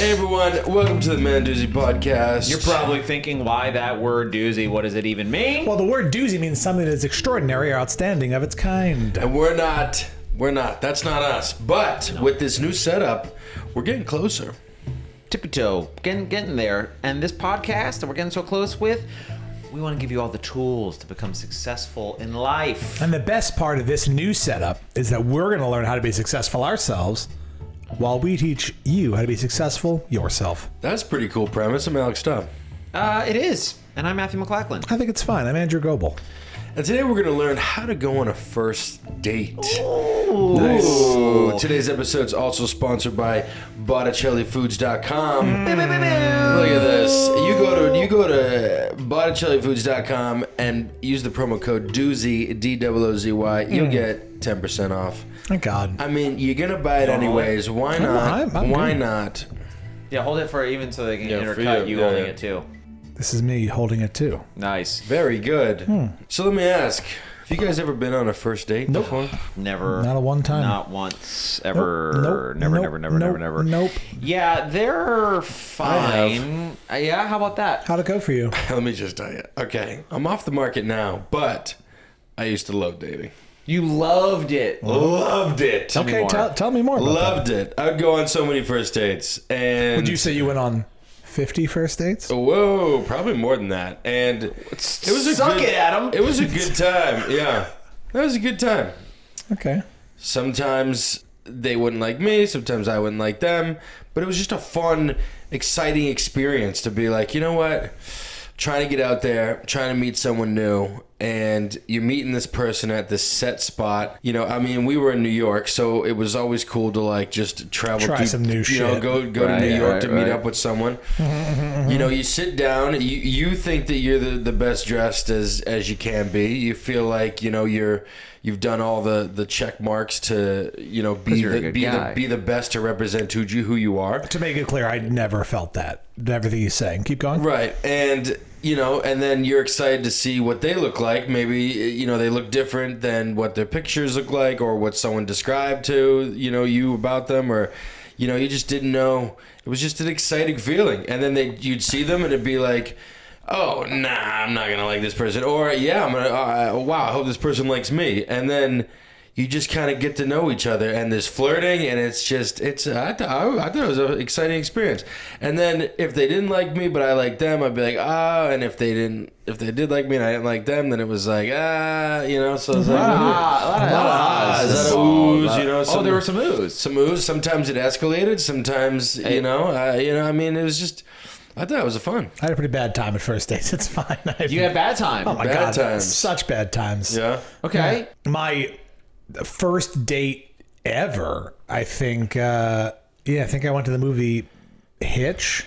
Hey everyone, welcome to the Man Doozy podcast. You're probably thinking, why that word doozy? What does it even mean? Well, the word doozy means something that's extraordinary or outstanding of its kind. And we're not, that's not us. But with this new setup, we're getting closer. Tippy toe, getting there. And this podcast that we're getting so close with, we want to give you all the tools to become successful in life. And the best part of this new setup is that we're going to learn how to be successful ourselves while we teach you how to be successful yourself. That's a pretty cool premise. I'm Alex Stubb. It is. And I'm Matthew McLachlan. I think it's fine. I'm Andrew Goebel. And today we're going to learn how to go on a first date. Ooh. Nice. Today's episode is also sponsored by BotticelliFoods.com. Look at this. You go to BotticelliFoods.com and use the promo code Doozy, D-O-O-Z-Y. You'll get 10% off. Thank God. I mean, you're going to buy it anyways. Why not? Why not? Yeah, hold it for even so they can Yeah, intercut you holding it too. This is me holding it too. Nice. Very good. So let me ask, have you guys ever been on a first date before? Never. Not a one time. Not once. Ever. Never. Nope. Yeah, they're fine. Yeah, how about that? How'd it go for you? Let me just tell you. Okay, I'm off the market now, but I used to love dating. You loved it. Loved it. Okay, tell me more about Loved it. I'd go on so many first dates. And Would you say you went on 50 first dates? Whoa, probably more than that. And it was a Suck good, it, Adam. It was a good time. Yeah, that was a good time. Okay. Sometimes they wouldn't like me. Sometimes I wouldn't like them. But it was just a fun, exciting experience to be like, you know what? Trying to get out there, trying to meet someone new, and you're meeting this person at this set spot. You know, I mean, we were in New York, so it was always cool to like just travel. Try some new shit. You know, go to New York to meet up with someone. You know, you sit down, you think that you're the best dressed as you can be. You feel like, you know, you've done all the check marks to, you know, be the best to represent who you are. To make it clear, I never felt that. Everything he's saying. Keep going. Right. And, you know, and then you're excited to see what they look like. Maybe, you know, they look different than what their pictures look like or what someone described to, you know, you about them, or, you know, you just didn't know. It was just an exciting feeling. And then you'd see them and it'd be like, oh, nah, I'm not going to like this person. Or, yeah, I'm going to, wow, I hope this person likes me. And then you just kind of get to know each other, and there's flirting, and it's just, I thought it was an exciting experience. And then if they didn't like me, but I liked them, I'd be like, and if they did like me and I didn't like them, then it was like, you know, so it's like, is that a ooze, you know? There were some ooze. Some ooze. Sometimes it escalated. Sometimes, you know, I mean, it was just, I thought it was fun. I had a pretty bad time at first dates. It's fine. You had bad time. Oh my Bad God. times. Such bad times. Yeah. Okay. My first date ever, I think, I think I went to the movie Hitch.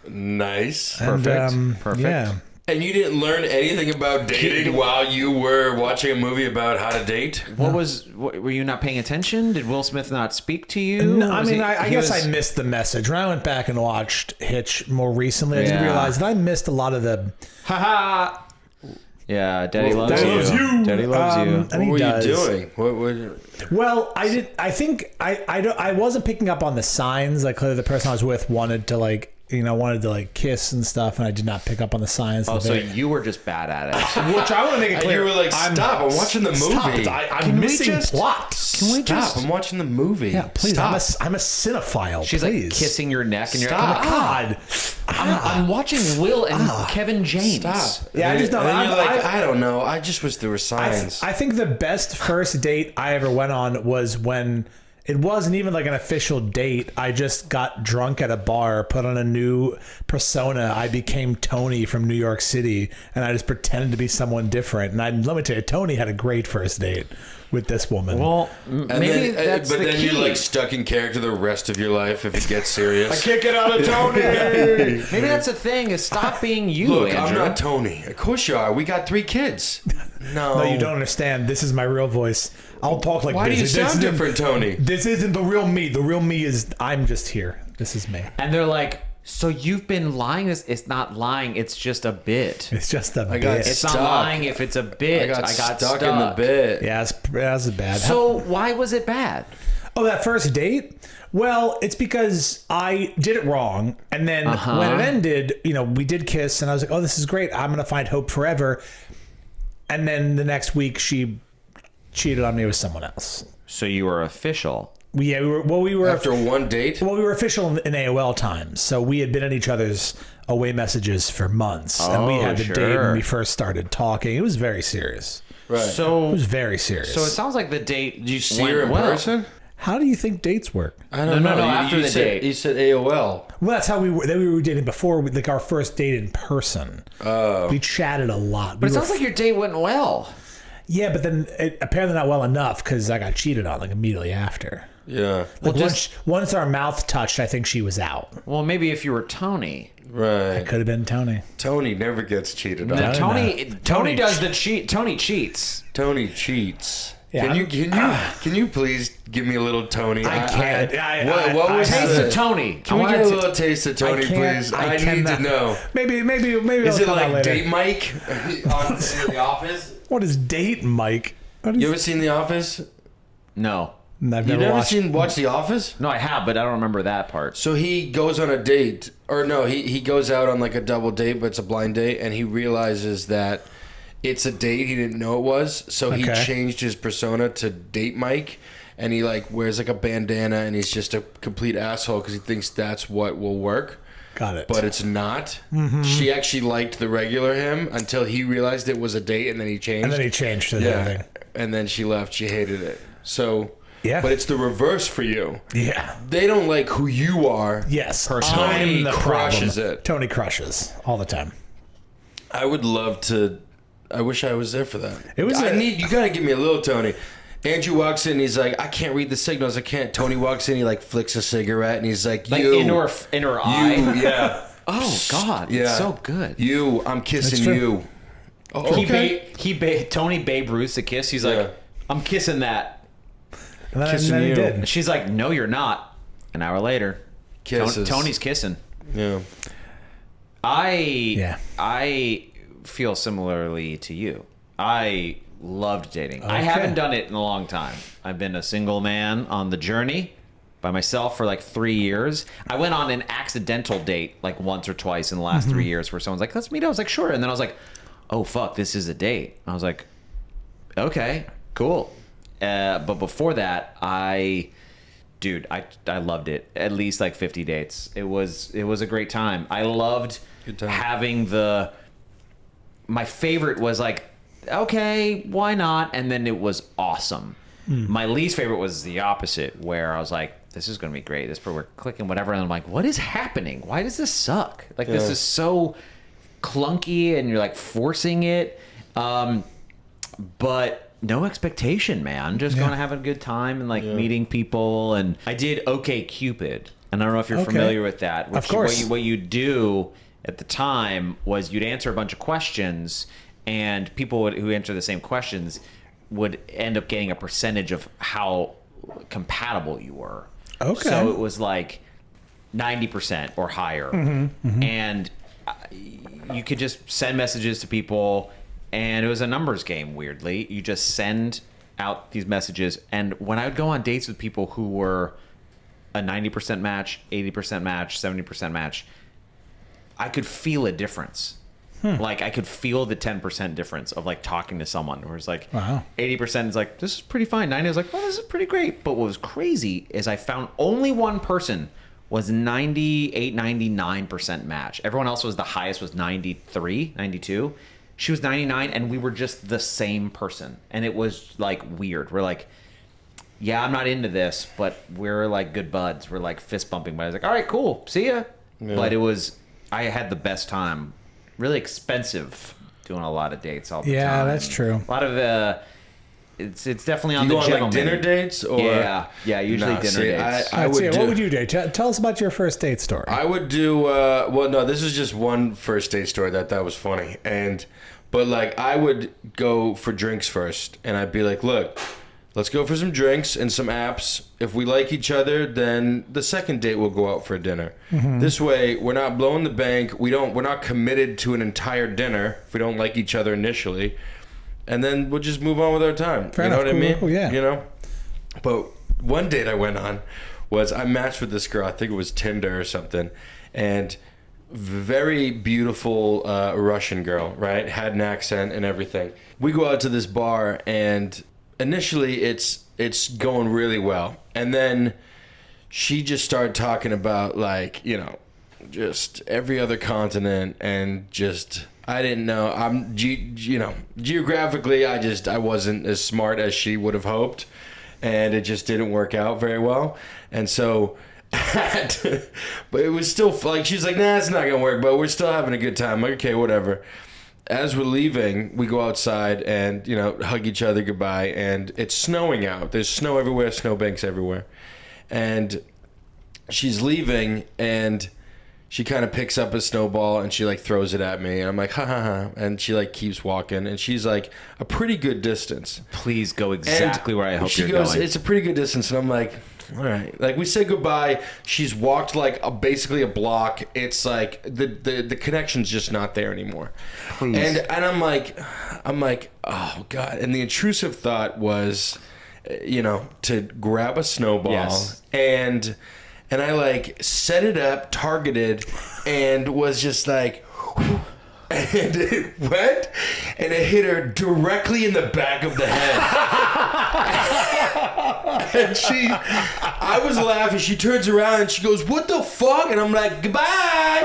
Nice. Perfect. Yeah. And you didn't learn anything about dating while you were watching a movie about how to date? Were you not paying attention? Did Will Smith not speak to you? No, I mean, I guess I missed the message. When I went back and watched Hitch more recently, I did realize that I missed a lot of the... Ha-ha! Yeah, Daddy loves you. Daddy loves you. And What he were does. you doing? What Well, I think I wasn't picking up on the signs. Like, clearly the person I was with wanted to kiss and stuff, and I did not pick up on the signs. Oh, so you were just bad at it. Which I want to make it And clear. you were like, stop, I'm watching the movie. I'm missing plot. Stop, I'm watching the movie. Yeah, please. Stop. I'm a cinephile. She's please. like kissing your neck, and you're Stop. like, God. I'm watching Will and Kevin James. Stop. Yeah, I just don't. And then you're like, I don't know. I just wish there were signs. I think the best first date I ever went on was when it wasn't even like an official date. I just got drunk at a bar, put on a new persona. I became Tony from New York City, and I just pretended to be someone different. And let me tell you, Tony had a great first date with this woman. Well, maybe that's but the then key. you're like stuck in character the rest of your life if it gets serious. I can't get out of Tony. Maybe that's the thing, is stop being you, Look, Andrew. I'm not Tony. Of course you are. We got 3 kids. No, No, you don't understand. This is my real voice. I'll talk like Why this. do you This sound isn't- different, Tony? This isn't the real me. The real me is I'm just here. This is me. And they're like, so you've been lying? It's not lying. It's just a bit. It's just a got bit. It's stuck. not lying if it's a bit. I got stuck in the bit. Yeah, that's bad. So why was it bad? Oh, that first date? Well, it's because I did it wrong. And then when it ended, we did kiss and I was like, oh, this is great. I'm going to find hope forever. And then the next week she cheated on me with someone else. So you were official. Yeah, we were After one date? Well, we were official in AOL times. So we had been in each other's away messages for months. And we had the date when we first started talking. It was very serious. Right. So It was very serious. So it sounds like the date. Did you see her in person? How do you think dates work? I don't know. No, after the date. You said AOL. Well, that's how we were dating before, like our first date in person. Oh. We chatted a lot. But it sounds like your date went well. Yeah, but then apparently not well enough because I got cheated on like immediately after. Yeah. Like once our mouth touched, I think she was out. Well, maybe if you were Tony. Right. Could have been Tony. Tony never gets cheated on. No, Tony does the cheat. Tony cheats. Tony cheats. Yeah, Can you please give me a little Tony? I can't. What was Taste the of Tony. Can we get a little taste of Tony, please? I need to know. Maybe. Is I'll it come out like later. Date Mike on The Office? What is Date Mike? You ever seen The Office? No. I've You never never watched. watched The Office? No, I have, but I don't remember that part. So he goes on a date, or no, he goes out on like a double date, but it's a blind date, and he realizes that it's a date he didn't know it was. So he Okay. changed his persona to Date Mike, and he like wears like a bandana, and he's just a complete asshole because he thinks that's what will work. Got it. But it's not. She actually liked the regular him until he realized it was a date, and then he changed. And then he changed to the yeah, other thing. and then she left. She hated it. So Yeah. but it's the reverse for you. Yeah. They don't like who you are. Yes. Tony I'm the crushes problem. it. Tony crushes all the time. I would love to. I wish I was there for that. It was you gotta give me a little Tony. Andrew walks in, he's like, I can't read the signals, I can't. Tony walks in, he like flicks a cigarette, and he's like, Like you, in her eye. yeah, Oh God, yeah, it's so good. You, I'm kissing true. you. Oh, okay. Tony Babe Ruth's a kiss. He's Yeah. like, I'm kissing that. And then, Kissing he you. did. And she's like, no, you're not. An hour later, Kisses. Tony's kissing. Yeah. I feel similarly to you. I loved dating. I haven't done it in a long time. I've been a single man on the journey by myself for like 3 years. I went on an accidental date like once or twice in the last 3 years where someone's like, let's meet. I was like, sure. And then I was like, oh, fuck, this is a date. I was like, okay, cool. But before that, I loved it. At least like 50 dates. It was a great time. I loved Good time. having my favorite was like, okay, why not? And then it was awesome. My least favorite was the opposite, where I was like, this is going to be great. We're clicking whatever. And I'm like, what is happening? Why does this suck? Like, this is so clunky and you're like forcing it. But no expectation, man. Just going to have a good time and like meeting people. And I did OK Cupid. And I don't know if you're familiar with that. Of course. What you do at the time was you'd answer a bunch of questions, and people who answer the same questions would end up getting a percentage of how compatible you were. Okay. So it was like 90% or higher. And you could just send messages to people, and it was a numbers game, weirdly. You just send out these messages, and when I would go on dates with people who were a 90% match, 80% match, 70% match, I could feel a difference. Like, I could feel the 10% difference of like talking to someone where it's like, Wow. 80% is like, this is pretty fine. 90 is like, well, this is pretty great. But what was crazy is I found only one person was 98, 99% match. Everyone else was, the highest was 93, 92. She was 99, and we were just the same person. And it was like weird. We're like, yeah, I'm not into this, but we're like good buds. We're like fist bumping. But I was like, all right, cool. See ya. Yeah. But I had the best time. Really expensive doing a lot of dates all the time. Yeah, that's true. A lot of it's definitely on You the go on gentleman. like dinner dates, or Yeah, usually dinner see, dates. I would do. What would you do? Tell us about your first date story. I would do. Well, no, this is just one first date story that was funny, but like I would go for drinks first, and I'd be like, look, let's go for some drinks and some apps. If we like each other, then the second date we'll go out for dinner. This way, we're not blowing the bank. We're not committed to an entire dinner if we don't like each other initially, and then we'll just move on with our time. Fair you know enough. what I mean? Cool, yeah. You know, but one date I went on was I matched with this girl. I think it was Tinder or something, and very beautiful Russian girl, right? Had an accent and everything. We go out to this bar, and initially it's going really well, and then she just started talking about, like, you know, just every other continent, and just I didn't know. Geographically, I wasn't as smart as she would have hoped, and it just didn't work out very well, and so. But it was still like, she's like, nah, it's not gonna work, but we're still having a good time. I'm like, okay, whatever. As we're leaving, we go outside and, you know, hug each other goodbye, and it's snowing out. There's snow everywhere, snowbanks everywhere, and she's leaving, and she kind of picks up a snowball and she like throws it at me, and I'm like, ha ha ha, and she like keeps walking, and she's like a pretty good distance. Please go exactly where I hope she you're goes, going. it's a pretty good distance, and I'm like, all right. Like, we say goodbye. She's walked like basically a block. It's like the connection's just not there anymore. Please. And I'm like, oh God. And the intrusive thought was, you know, to grab a snowball. Yes. and I like set it up, targeted, and was just like. And it went, and it hit her directly in the back of the head. And I was laughing. She turns around and she goes, "What the fuck?" And I'm like, "Goodbye."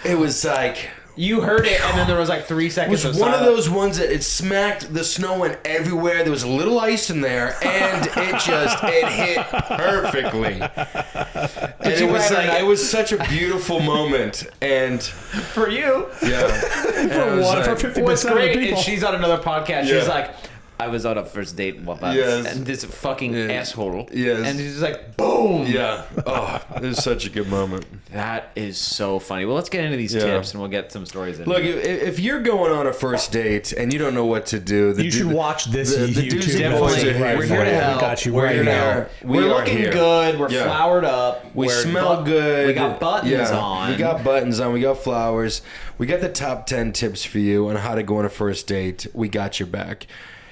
It was like, You heard it, and then there was like 3 it seconds was of one of silence. those ones that it smacked, the snow went everywhere. There was a little ice in there, and it hit perfectly. And it was like, it was such a beautiful moment, and For you. yeah, For 50% What's of the great people. is she's on another podcast. Yeah. She's like, I was on a first date once, Yes. and this fucking asshole. Yes. And she's like, boom. yeah. Oh, it was such a good moment. That is so funny. Well, let's get into these Yeah. tips, and we'll get some stories in. Look, if you're going on a first date and you don't know what to do, You should watch this the YouTube. Doozy video. boys are Definitely. here. We're for here to you. help. We got you We're right here now. now. We're looking here. good. We're Yeah. flowered up. We We're smell good. We got buttons on. We got buttons on. We got flowers. We got the top 10 tips for you on how to go on a first date. We got your back.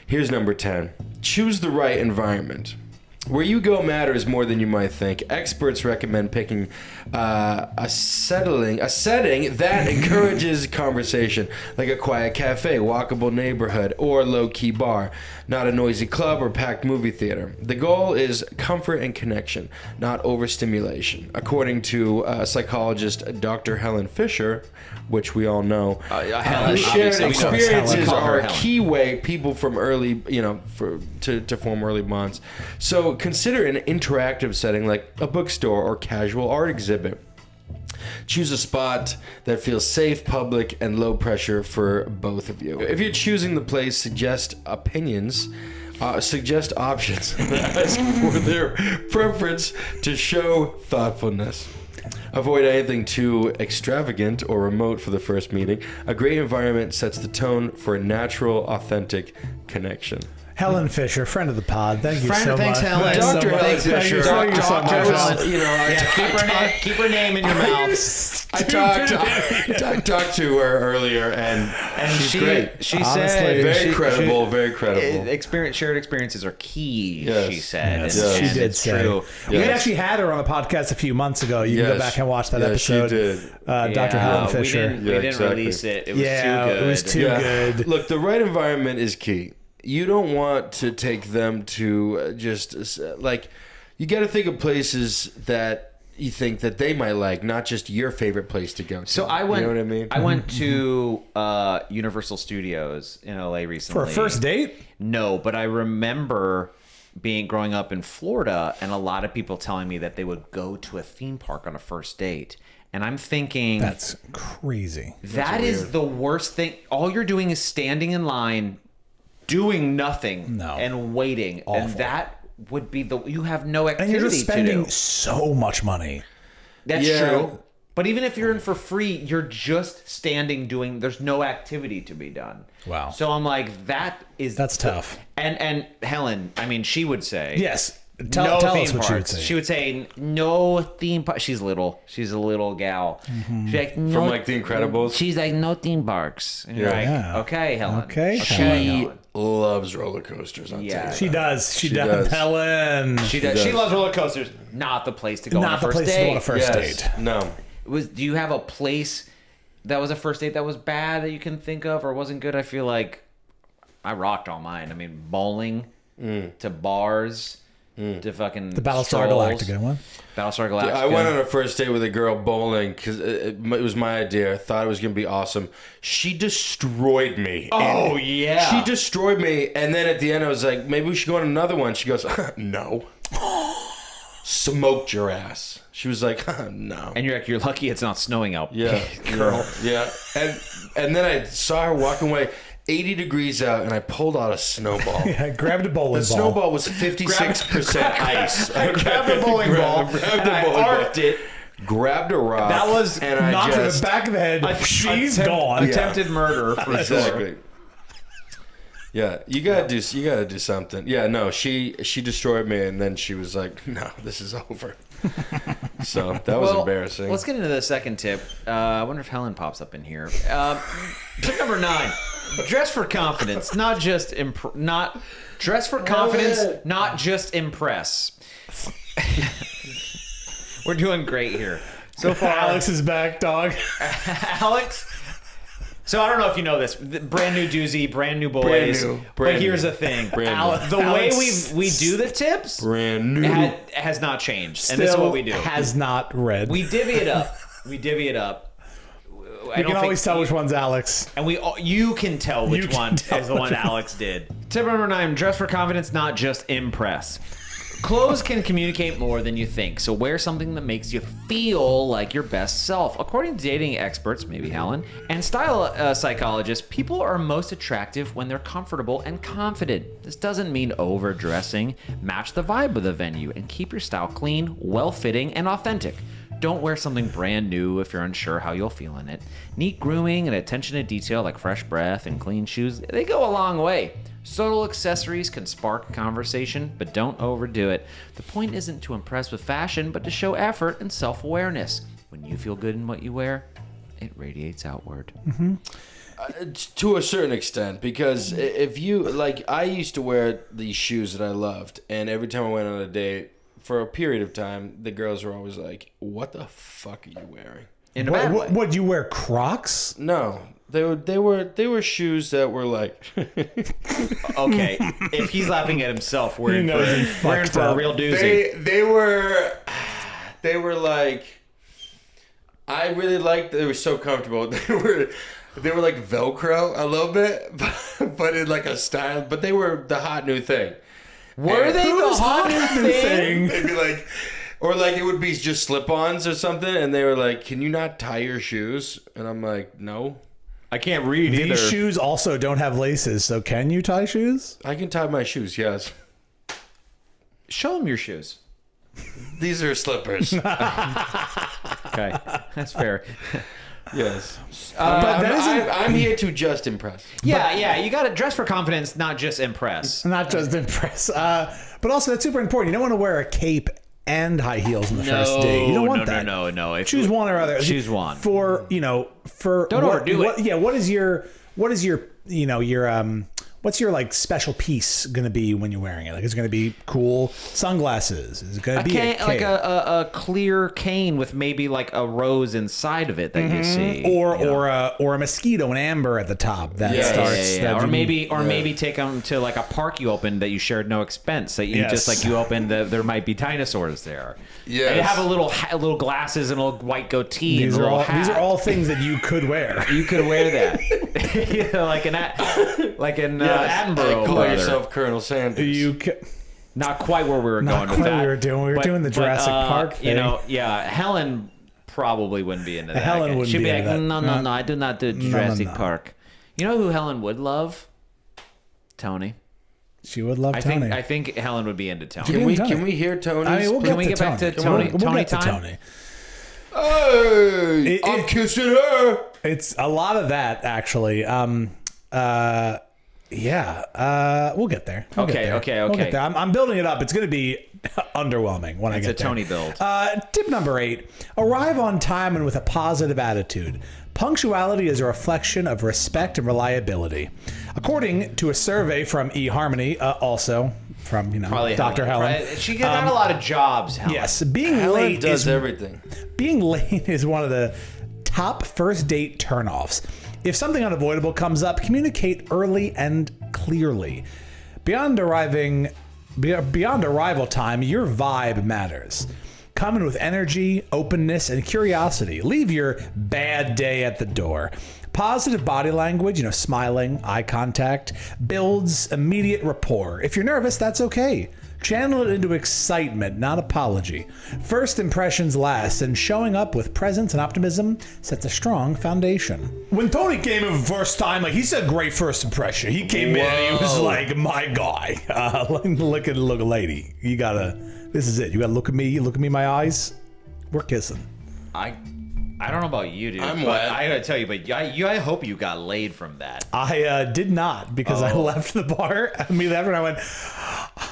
Here's number 10. Choose the right environment. Where you go matters more than you might think. Experts recommend picking a setting that encourages conversation, like a quiet cafe, walkable neighborhood, or low-key bar, not a noisy club or packed movie theater. The goal is comfort and connection, not overstimulation. According to psychologist Dr. Helen Fisher, which we all know, Helen, shared obviously, we know experiences Helen. Call her are a Helen. key way people from early, to form early bonds. So consider an interactive setting like a bookstore or casual art exhibit. Choose a spot that feels safe, public, and low pressure for both of you. If you're choosing the place, suggest options. Ask for their preference to show thoughtfulness. Avoid anything too extravagant or remote for the first meeting. A great environment sets the tone for a natural, authentic connection. Helen Fisher, friend of the pod. Thank you so Thanks, much. Helen. Thanks so Dr. much. Helen Thank you Fisher. so much, Helen. Keep her name in your mouth. I talked to her earlier, and she's great. She Honestly, said Very credible, very credible. shared experiences are key. Yes. She said, Yes, and, she and did it's say. true. We Yes. actually had her on the podcast a few months ago. You can go Yes. back and watch that Yeah, she episode. did. Dr. Helen Fisher. We didn't exactly. release it. It was Yeah, too good. it was too good. Look, the right environment is key. You don't want to take them to you got to think of places that you think that they might like, not just your favorite place to go to. So I went. You know what I mean? I went to Universal Studios in LA recently For a first date? No, but I remember growing up in Florida, and a lot of people telling me that they would go to a theme park on a first date, and I'm thinking That's crazy. that is the worst thing. All you're doing is standing in line, doing nothing, No. and waiting, Awful. and that would be you have no And activity you're just to spending do. so much money. That's Yeah. true. But even if you're in for free, you're just standing doing. There's no activity to be done. Wow. So I'm like, that's tough. And Helen, I mean, she would say, Yes. Tell theme us what parks. she would say. She would say no theme park. She's little. She's a little gal. Mm-hmm. She's like, no, From like The Incredibles. She's like, no theme parks. And you're like, Yeah. okay, Helen. Okay, She Helen. loves roller coasters. I'll Yeah. tell you She that. does. She She does. does. Helen. She does. She loves roller coasters. Not the place to go on a Not the first place date. to go on a first Yes. date. No. Do you have a place that was a first date that was bad that you can think of or wasn't good? I feel like I rocked all mine. I mean, bowling to bars to fucking The Battlestar strolls. Galactica one. Battlestar Galactica. I went on a first date with a girl bowling because it was my idea. I thought it was going to be awesome. She destroyed me. Oh, And yeah. She destroyed me. And then at the end, I was like, maybe we should go on another one. She goes, no. Smoked your ass. She was like, no. And you're like, you're lucky it's not snowing out. Yeah, girl. Yeah. And then I saw her walking away, 80 degrees out, and I pulled out a snowball. I grabbed a bowling The ball. snowball was 56% ice. I grabbed a bowling ball Grabbed and a I bowling ball. arced it. Grabbed a rock. That was and I Knocked her in the just back of the head. She's gone. Attempted murder for sure. exactly. Yeah, you gotta do something. Yeah, no, she destroyed me, and then she was like, "No, this is over." So that was embarrassing. Let's get into the second tip. I wonder if Helen pops up in here. Tip number 9: dress for confidence, not just dress for confidence, not just impress. We're doing great here so far. Alex is back, dog. Alex. So I don't know if you know this. Brand new Doozy, brand new boys. Brand but new. here's the thing: Brand the new. way Alex- we do the tips Brand new. has not changed, and this is Still what we do. has not read. We divvy it up. We divvy it up. You can always tell which one's Alex. And you can tell which You can one tell is the one Alex did. Tip number 9: dress for confidence, not just impress. Clothes can communicate more than you think, so wear something that makes you feel like your best self. According to dating experts, maybe Helen, and style psychologists, people are most attractive when they're comfortable and confident. This doesn't mean overdressing. Match the vibe of the venue and keep your style clean, well-fitting, and authentic. Don't wear something brand new if you're unsure how you'll feel in it. Neat grooming and attention to detail like fresh breath and clean shoes, they go a long way. Subtle accessories can spark conversation, but don't overdo it. The point isn't to impress with fashion, but to show effort and self-awareness. When you feel good in what you wear, it radiates outward. To a certain extent, because if you like, I used to wear these shoes that I loved, and every time I went on a date for a period of time, the girls were always like, "What the fuck are you wearing?" In a bad way. What, you wear Crocs? No, they were shoes that were like, Okay, if he's laughing at himself, we're in knows he for fucked a up. real doozy. they were like, I really liked. They were so comfortable. They were like Velcro a little bit, but in like a style. But they were the hot new thing. Were And they the Who's hot new thing? They'd be like, or like it would be just slip-ons or something, and they were like, "Can you not tie your shoes?" And I'm like, "No, I can't read either. These shoes also don't have laces, so can you tie shoes? I can tie my shoes." Yes, Show him your shoes. these are slippers. Okay, that's fair. Yes, that I'm here to just impress. Yeah, you got to dress for confidence, not just impress. Not just impress. But also, that's super important. You don't want to wear a cape and high heels on the first date. You don't want that. No. If Choose one or other. Choose one. For Don't overdo it. Yeah. What is your what's your like special piece going to be when you're wearing it? Like, it's going to be cool sunglasses. Is it going to be a like cape? a clear cane with maybe like a rose inside of it that you see, or a mosquito, an amber at the top that starts. Yeah. That Or you- maybe take them to like a park you opened that you shared no expense. That you Yes. just like you opened there might be dinosaurs there. Yes. And you have a little glasses and a little white goatee. These and a are little all hat. these are all things that you could wear. You could wear that, like an Attenborough Call brother. yourself Colonel Sanders. You could, Not quite where we were Not going with quite that. what we were doing. We were doing the Jurassic Park You thing. know, Helen probably wouldn't be into that. Helen wouldn't She'd be be into like, that. no, I do not do Jurassic no. Park. You know who Helen would love? Tony. she would love Tony. I think Helen would be into Tony. Can we- Can we hear Tony's? I mean, we'll Can we to get back to Tony. Tony? We'll Tony get to time? Tony. Hey, I'm kissing her. It's a lot of that, actually. We'll get there. We'll Okay, get there. okay, We'll okay. get there. I'm building it up. It's going to be underwhelming when I It's get a there. Tony build. Tip number 8, arrive on time and with a positive attitude. Punctuality is a reflection of respect and reliability. According to a survey from eHarmony, also from, Probably Dr. Helen. Right? She got a lot of jobs, Helen. Yes, being Helen late does is everything. being late is one of the top first date turnoffs. If something unavoidable comes up, communicate early and clearly. Beyond arrival time, your vibe matters. Come in with energy, openness, and curiosity. Leave your bad day at the door. Positive body language, smiling, eye contact, builds immediate rapport. If you're nervous, that's okay. Channel it into excitement, not apology. First impressions last, and showing up with presence and optimism sets a strong foundation. When Tony came in first time, he said great first impression. He came in and he was like, my guy. Look at lady. This is it. You gotta look at me in my eyes. We're kissing. I don't know about you, dude. I'm but wet. I gotta tell you, but I hope you got laid from that. I did not, because I left the bar. Immediately after, and I went,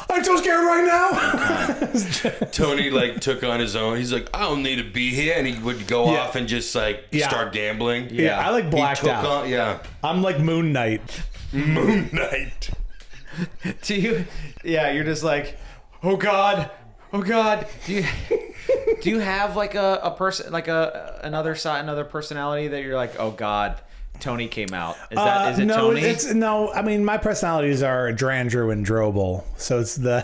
I'm so scared right now. Tony took on his own. He's like, I don't need to be here, and he would go off and just start gambling. Yeah, I blacked out. Yeah, I'm like Moon Knight. Moon Knight. Do you? Yeah, you're just like, oh God. Do you have a person another personality that you're like, oh God, Tony came out? Is it no, Tony? No, I mean, my personalities are Drandrew and Drobel. So it's the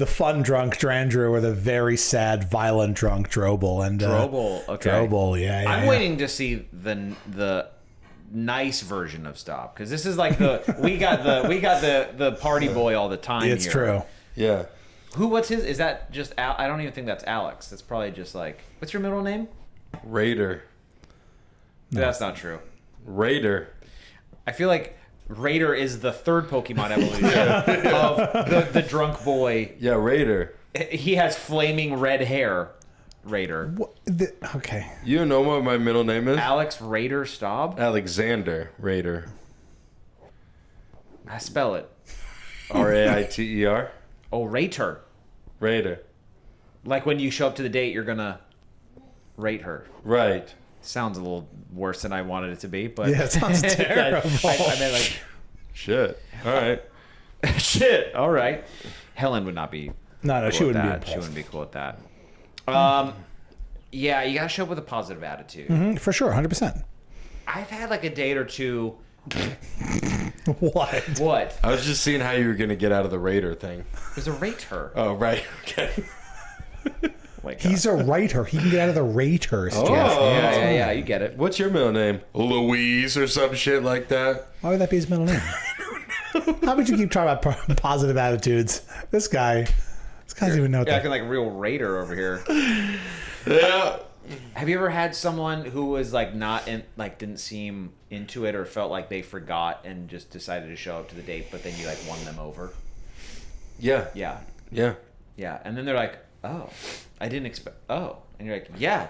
fun drunk Drandrew or the very sad, violent drunk Drobel. And Drobel, okay. Drobel, yeah. I'm waiting to see the nice version of Stop, because this is like we got the party boy all the time. It's here. true. Yeah. What's his? Is that just Al? I don't even think that's Alex. That's probably just what's your middle name? Raider. That's not true. Raider. I feel like Raider is the third Pokemon evolution of the drunk boy. Yeah, Raider. He has flaming red hair. Raider. Okay. You know what my middle name is? Alex Raider Staub? Alexander Raider. I spell it. Raiter. Oh, Rater. Raider. Like when you show up to the date, you're gonna rate her. Right. Sounds a little worse than I wanted it to be, but Yeah, it sounds terrible. I meant Shit. All right. shit. All right. Helen would not be. No, cool she with wouldn't be that. impressed. She wouldn't be cool with that. Yeah, you gotta show up with a positive attitude. For sure, 100%. I've had a date or two. What? What? I was just seeing how you were going to get out of the Raider thing. It was a rater. Oh, right. Okay. Wait, He's a writer. He can get out of the raters. Oh. Jeff. yeah, you get it. What's your middle name? Louise or some shit like that? Why would that be his middle name? How would you keep talking about positive attitudes? This guy doesn't even know what You're that. acting like a real raider over here. Yeah. Have you ever had someone who was not in, didn't seem into it, or felt like they forgot and just decided to show up to the date, but then you won them over? Yeah. Yeah. Yeah. Yeah. And then they're like, oh, I didn't expect, oh. And you're like, yeah,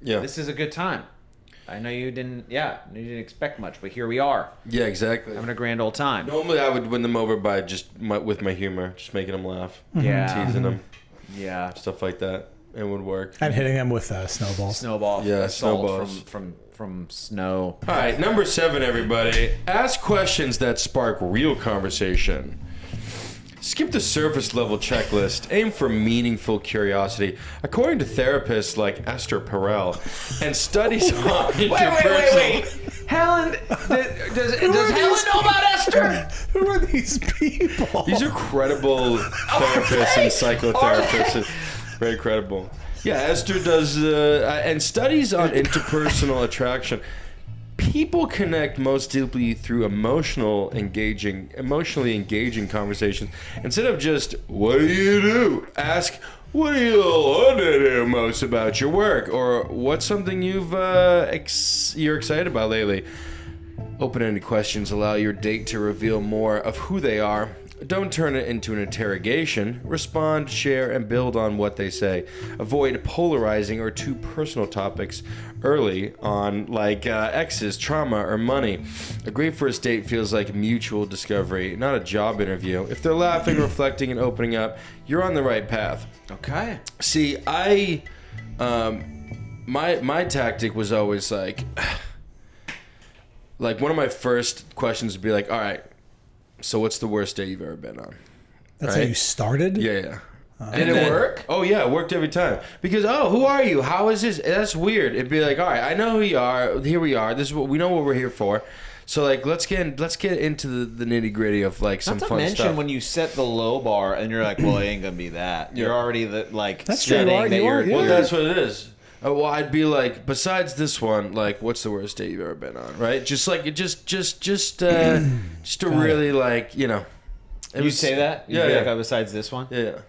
Yeah. this is a good time. I know you didn't expect much, but here we are, Yeah, exactly. having a grand old time. Normally I would win them over by with my humor, just making them laugh. Yeah. Teasing them, Yeah. stuff like that. It would work. And hitting him with snowballs. Snowball. Yeah, assault snowballs. from snow. All right, number 7, everybody. Ask questions that spark real conversation. Skip the surface level checklist. Aim for meaningful curiosity. According to therapists like Esther Perel and studies on interpersonal... Wait. Helen, does Helen know about Esther? Who are these people? These are credible therapists and psychotherapists. Very credible. Yeah, Esther does, and studies on interpersonal attraction. People connect most deeply through emotionally engaging conversations. Instead of just, what do you do? Ask, what do you want to do most about your work? Or what's something you're excited about lately? Open-ended questions allow your date to reveal more of who they are Don't turn it into an interrogation. Respond, share, and build on what they say. Avoid polarizing or too personal topics early on, like exes, trauma, or money. A great first date feels like mutual discovery, not a job interview. If they're laughing, reflecting, and opening up, you're on the right path. Okay. See, my tactic was always like one of my first questions would be like, all right, so what's the worst day you've ever been on? That's how you started? Yeah. Did it work? Oh yeah, it worked every time. Because who are you? How is this? That's weird. It'd be like, all right, I know who you are. Here we are. This is what we know what we're here for. So like, let's get into the nitty gritty of like some Not to fun mention stuff. when you set the low bar and you're like, well, it ain't gonna be that. You're already That's true, setting that you are, you're. yeah. Well, that's what it is. Well, I'd be like, besides this one, like, what's the worst day you've ever been on, right? Just like, just to really like, you know. You say that? You'd Yeah, be yeah. like, oh, besides this one? Yeah.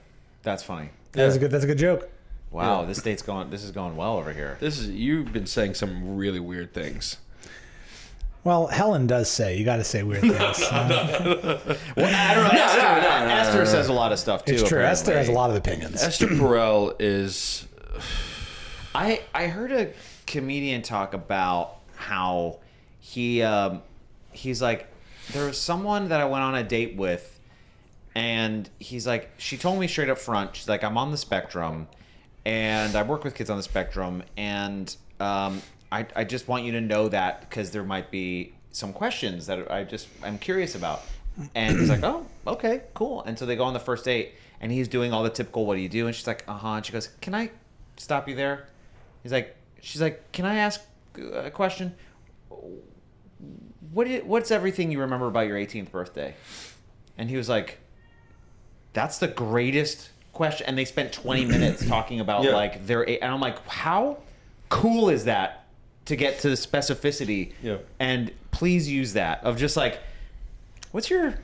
That's funny. That's a good joke. Wow, Yeah. this is going well over here. You've been saying some really weird things. Well, Helen does say you got to say weird things. Well, I don't know. Esther says a lot of stuff too. It's true. apparently. Esther has a lot of opinions. Esther Perel is. I heard a comedian talk about how he's like, there was someone that I went on a date with, and he's like, she told me straight up front, she's like, I'm on the spectrum, and I work with kids on the spectrum, and I just want you to know that because there might be some questions that I'm curious about. And he's like, oh, okay, cool. And so they go on the first date, and he's doing all the typical, what do you do? And she's like, and she goes, can I stop you there? She's like, can I ask a question? What's everything you remember about your 18th birthday? And he was like, that's the greatest question. And they spent 20 minutes talking about like their, and I'm like, how cool is that to get to the specificity? Yeah. And please use that of just like, what's your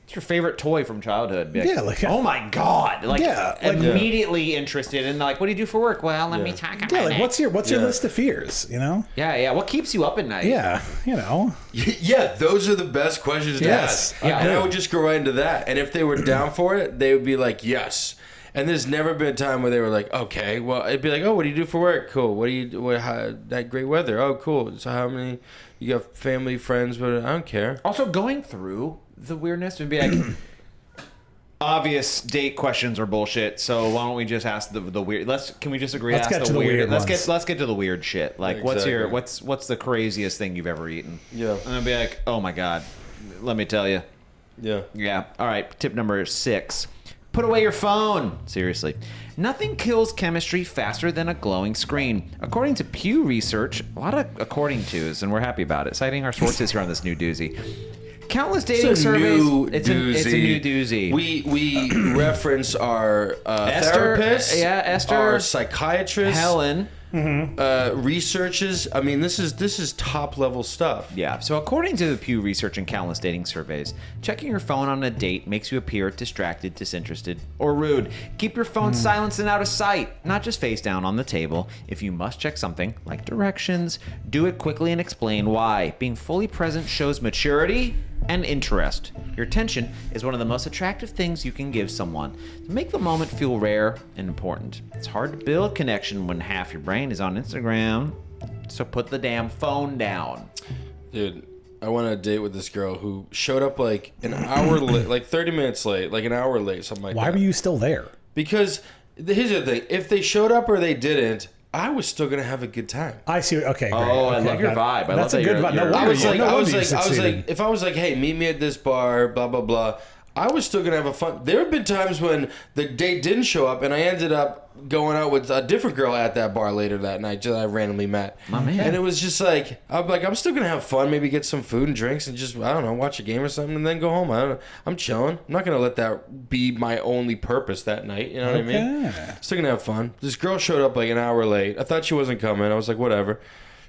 favorite toy from childhood? Be like, Yeah, like- oh my god, like, Yeah, like- immediately interested in like, what do you do for work? Well, let me talk about Yeah, like it. what's your list of fears? You know? Yeah. What keeps you up at night? Yeah, you know. Yeah, those are the best questions to Yes. ask. Yeah. And I would just go right into that. And if they were down for it, they would be like, yes. And there's never been a time where they were like, okay, well, it'd be like, oh, what do you do for work? Cool. That great weather? Oh, cool. So how many, you got family, friends, but I don't care. Also, going through the weirdness would be like, obvious date questions are bullshit. So why don't we just ask the weird? Can we just agree? Let's to get ask to the the weird. weird Let's ones. get to the weird shit. Like, Exactly. what's the craziest thing you've ever eaten? Yeah. And I'd be like, oh my god, let me tell you. Yeah. Yeah. All right. Tip number 6. Put away your phone. Seriously. Nothing kills chemistry faster than a glowing screen. According to Pew Research, a lot of according to's, and we're happy about it, citing our sources here on this new doozy. Countless dating surveys. It's a new doozy. We reference our Esther, therapist, Esther, our psychiatrist, Helen. researches. I mean, this is top level stuff. Yeah. So according to the Pew Research and countless dating surveys, checking your phone on a date makes you appear distracted, disinterested, or rude. Keep your phone silenced and out of sight, not just face down on the table. If you must check something, like directions, do it quickly and explain why. Being fully present shows maturity and interest. Your attention is one of the most attractive things you can give someone to make the moment feel rare and important. It's hard to build connection when half your brain is on Instagram, so put the damn phone down. Dude, I went on a date with this girl who showed up like an hour late, like 30 minutes late, like an hour late, something like that. Why were you still there? Because here's the thing: if they showed up or they didn't, I was still gonna have a good time. I see. Okay, great. Oh, I Okay, love your got it. vibe. I That's love a that good vibe. you're- No I wonder was you- like, no I was wonder you like, succeeded. if I was like, hey, meet me at this bar, blah blah blah. I was still gonna have a fun. There have been times when the date didn't show up, and I ended up going out with a different girl at that bar later that night that I randomly met. My man. And it was just like, I'm still gonna have fun. Maybe get some food and drinks, and just I don't know, watch a game or something, and then go home. I don't know. I'm chilling. I'm not gonna let that be my only purpose that night. You know what I mean? Okay. Still gonna have fun. This girl showed up like an hour late. I thought she wasn't coming. I was like, whatever.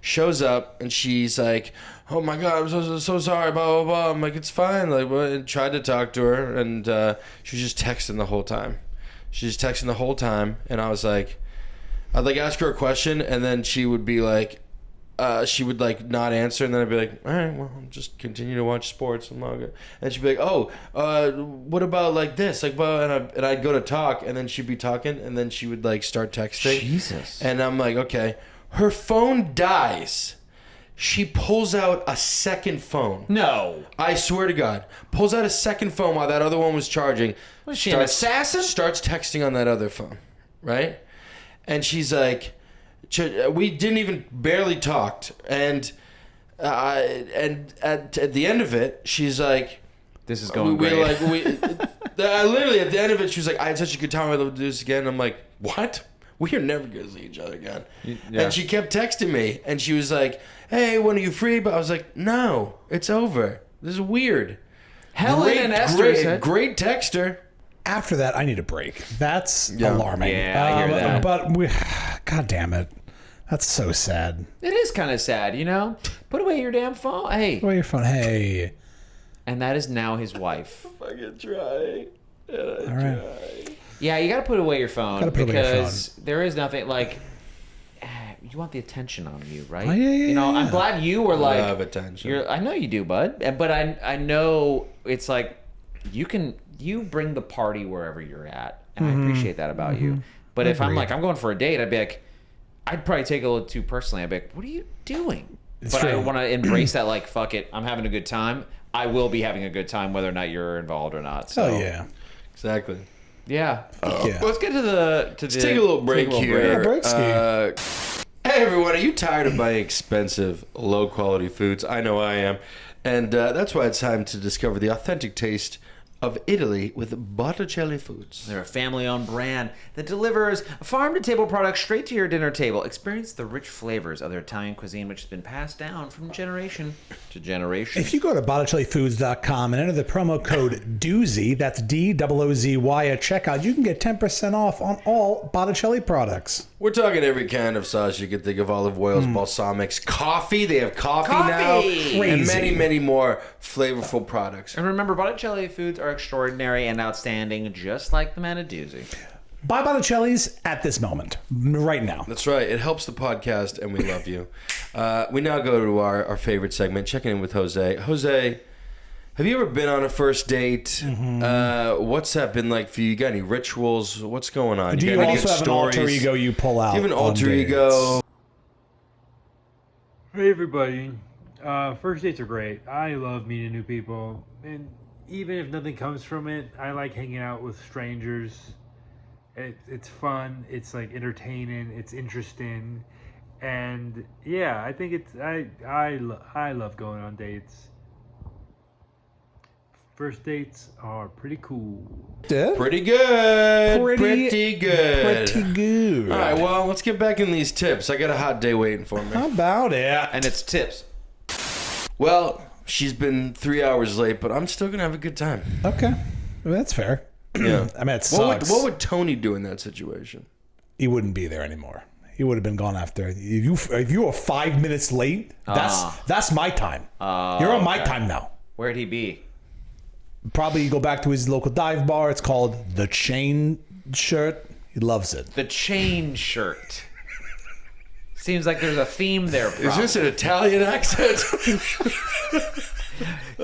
Shows up and she's like, oh my god, I'm so sorry, blah blah blah. I'm like, it's fine. Like, what? And tried to talk to her, and she was just texting the whole time. She's texting the whole time, and I was like, I'd like ask her a question, and then she would be like, she would like not answer, and then I'd be like, all right, well, I'll just continue to watch sports. I'm not good. And she'd be like, oh, what about like this? Like, well, and I'd go to talk, and then she'd be talking, and then she would like start texting. Jesus. And I'm like, okay. Her phone dies. She pulls out a second phone. No. I swear to God. Pulls out a second phone while that other one was charging. Was she an assassin? Starts texting on that other phone, right? And she's like, we didn't even barely talked, and at the end of it, she's like, "This is going great." Literally at the end of it, she was like, "I had such a good time. I'd love to do this again." And I'm like, "What? We are never gonna see each other again." Yeah. And she kept texting me, and she was like, "Hey, when are you free?" But I was like, "No, it's over. This is weird." Helen and Esther great texter. After that, I need a break. That's alarming. Yeah, I hear that. But God damn it. That's so sad. It is kind of sad, you know? Put away your damn phone. Hey. Put away your phone. Hey. And that is now his wife. Fucking try. All right. Yeah, you got to put away your phone because phone. there is nothing like you want the attention on you, right? Oh, yeah, you know, I'm glad you were like love attention. I know you do, bud. But I know it's like you bring the party wherever you're at, and I appreciate that about you. But if I'm going for a date, I'd be like, I'd probably take it a little too personally. I'd be like, what are you doing? It's but true. I want to embrace that, like, fuck it, I'm having a good time. I will be having a good time whether or not you're involved or not. So, oh yeah, exactly. Yeah. Yeah. Let's get to the. Let's take a little break here. Break Hey everyone, are you tired of buying expensive, low quality foods? I know I am, and that's why it's time to discover the authentic taste of Italy with Botticelli Foods. They're a family-owned brand that delivers farm-to-table products straight to your dinner table. Experience the rich flavors of their Italian cuisine, which has been passed down from generation to generation. If you go to BotticelliFoods.com and enter the promo code Doozy, that's DOOZY at checkout, you can get 10% off on all Botticelli products. We're talking every kind of sauce you can think of: olive oils, balsamics, coffee. They have coffee now, and many, many more flavorful products. And remember, Botticelli Foods are extraordinary and outstanding, just like the man at Doozy. Buy Botticelli's at this moment, right now. That's right. It helps the podcast, and we love you. We now go to our favorite segment, checking in with Jose. Jose, have you ever been on a first date? What's that been like for you? You got any rituals? What's going on? Do you also have an alter ego you pull out? Do you have an alter ego? Hey everybody. First dates are great. I love meeting new people, and even if nothing comes from it, I like hanging out with strangers. It's fun. It's like entertaining. It's interesting, and yeah, I think it's I love going on dates. First dates are pretty cool. Yeah? Pretty good. Pretty good. Pretty good. All right, well, let's get back in these tips. I got a hot day waiting for me. How about it? And it's tips. Well, she's been 3 hours late, but I'm still going to have a good time. Okay. Well, that's fair. Yeah. I mean, it sucks. What would Tony do in that situation? He wouldn't be there anymore. He would have been gone after. If you were 5 minutes late, that's my time. You're on my time now. Where'd he be? Probably go back to his local dive bar. It's called the Chain Shirt. He loves it. The chain shirt. Seems like there's a theme there. Is this an Italian accent?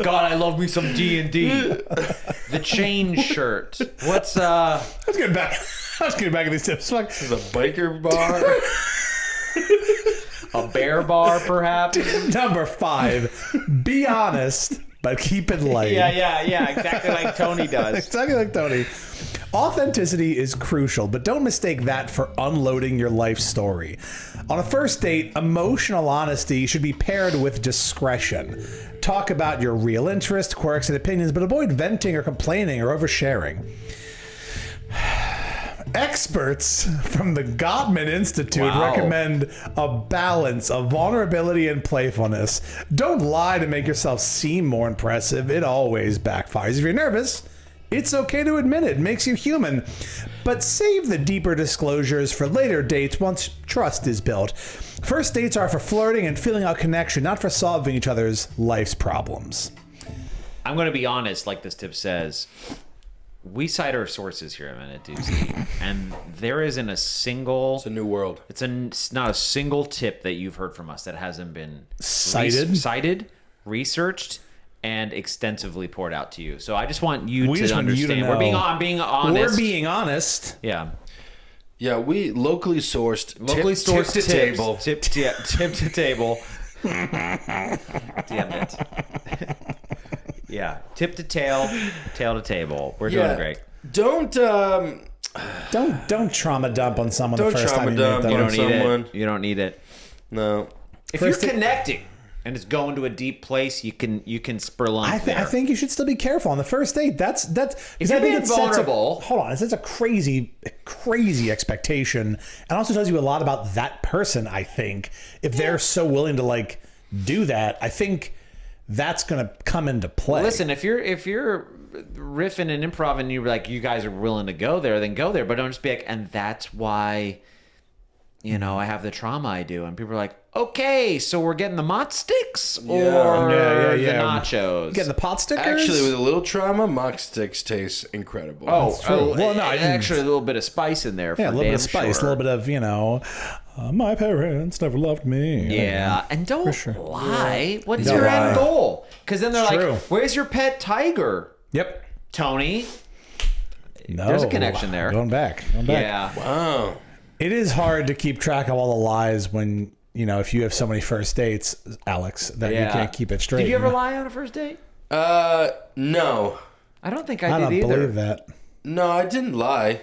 God, I love me some D&D. The chain shirt. What's Let's get back. Let's get back at these tips. Fuck. Is a biker bar? a bear bar, perhaps? Number 5. Be honest, but keep it light. Yeah. Exactly like Tony does. Exactly like Tony. Authenticity is crucial, but don't mistake that for unloading your life story. On a first date, emotional honesty should be paired with discretion. Talk about your real interests, quirks, and opinions, but avoid venting or complaining or oversharing. Experts from the Gottman Institute recommend a balance of vulnerability and playfulness. Don't lie to make yourself seem more impressive. It always backfires. If you're nervous, it's okay to admit it. It makes you human. But save the deeper disclosures for later dates once trust is built. First dates are for flirting and feeling out connection, not for solving each other's life's problems. I'm going to be honest, like this tip says. we cite our sources here a minute, Doozy, and there isn't a single. It's a new world. It's not a single tip that you've heard from us that hasn't been Cited? researched, and extensively poured out to you. So I just want you We to just want you to understand. know. I'm being honest. We're being honest. Yeah. Yeah, we locally sourced, Tip to table. Tip to table. Damn it. Yeah. Tip to tail to table. We're doing great. Don't Don't trauma dump on someone Don't the first time trauma you meet dump them. on someone. You don't need it. No. If First you're thing- connecting and it's going to a deep place, you can spurlunk I there. think you should still be careful on the first date. That's If you're being vulnerable- Hold on, it sets a crazy expectation, and also tells you a lot about that person. I think if they're so willing to like do that, I think that's gonna come into play. Listen, if you're riffing and improv and you're like, you guys are willing to go there, then go there. But don't just be like, and that's why, I have the trauma I do. And people are like, okay, so we're getting the mott sticks or Yeah. the nachos. Get the pot stickers. Actually, with a little trauma, mock sticks taste incredible. true. Well, no, I didn't- actually a little bit of spice in there. For yeah, a little bit of damn spice, sure. a little bit of my parents never loved me. Yeah, and don't sure. lie. What's Don't your lie. end goal? Because then they're It's like, true. where's your pet tiger, Yep. Tony? No. There's a connection there. Going back. Yeah. Wow. It is hard to keep track of all the lies when, if you have so many first dates, Alex, that you can't keep it straight. Did you ever lie on a first date? No. I don't think I I don't did either. believe that. No, I didn't lie.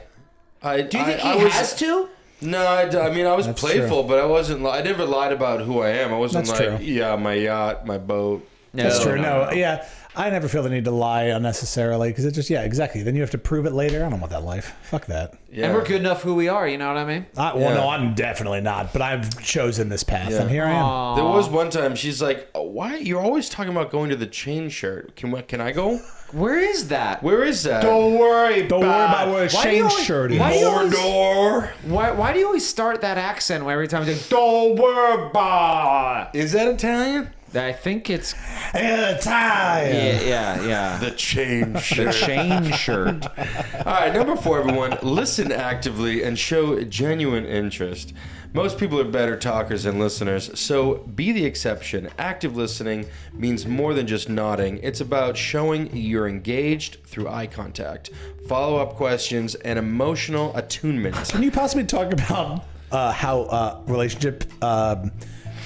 Do you think he I was, has to? No, I mean, I was That's playful, but I wasn't. I never lied about who I am. I wasn't That's like, true. yeah, my yacht, my boat. No, That's true. No, yeah. I never feel the need to lie unnecessarily because it just, exactly. Then you have to prove it later. I don't want that life. Fuck that. Yeah. And we're good enough who we are, you know what I mean? No, I'm definitely not, but I've chosen this path, Yeah. and here I am. There was one time she's like, "Why you're always talking about going to the chain shirt? Can I go? Where is that? Where is that? Don't worry about where Why do you Shane's always- shirt is. why do you always- Mordor. Why do you always start that accent every time you say, don't worry about it? Is that Italian? I think it's... Italian. Yeah. The chain The shirt. chain shirt. All right, number 4, everyone. Listen actively and show genuine interest. Most people are better talkers than listeners, so be the exception. Active listening means more than just nodding. It's about showing you're engaged through eye contact, follow-up questions, and emotional attunement. Can you possibly talk about how relationship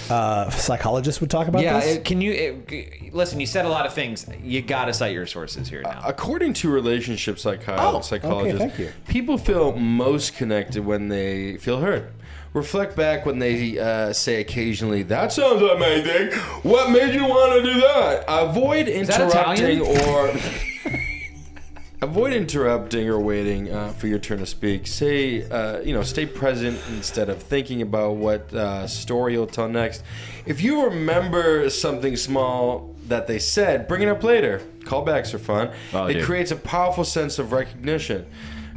psychologists would talk about this? Can you... listen, you said a lot of things. You got to cite your sources here now. According to relationship psychologists, thank you. people feel most connected when they feel heard. Reflect back when they say occasionally, "That sounds amazing. What made you want to do that?" Avoid that interrupting Italian? avoid interrupting or waiting for your turn to speak. Say, stay present instead of thinking about what story you'll tell next. If you remember something small that they said, bring it up later. Callbacks are fun. It creates a powerful sense of recognition.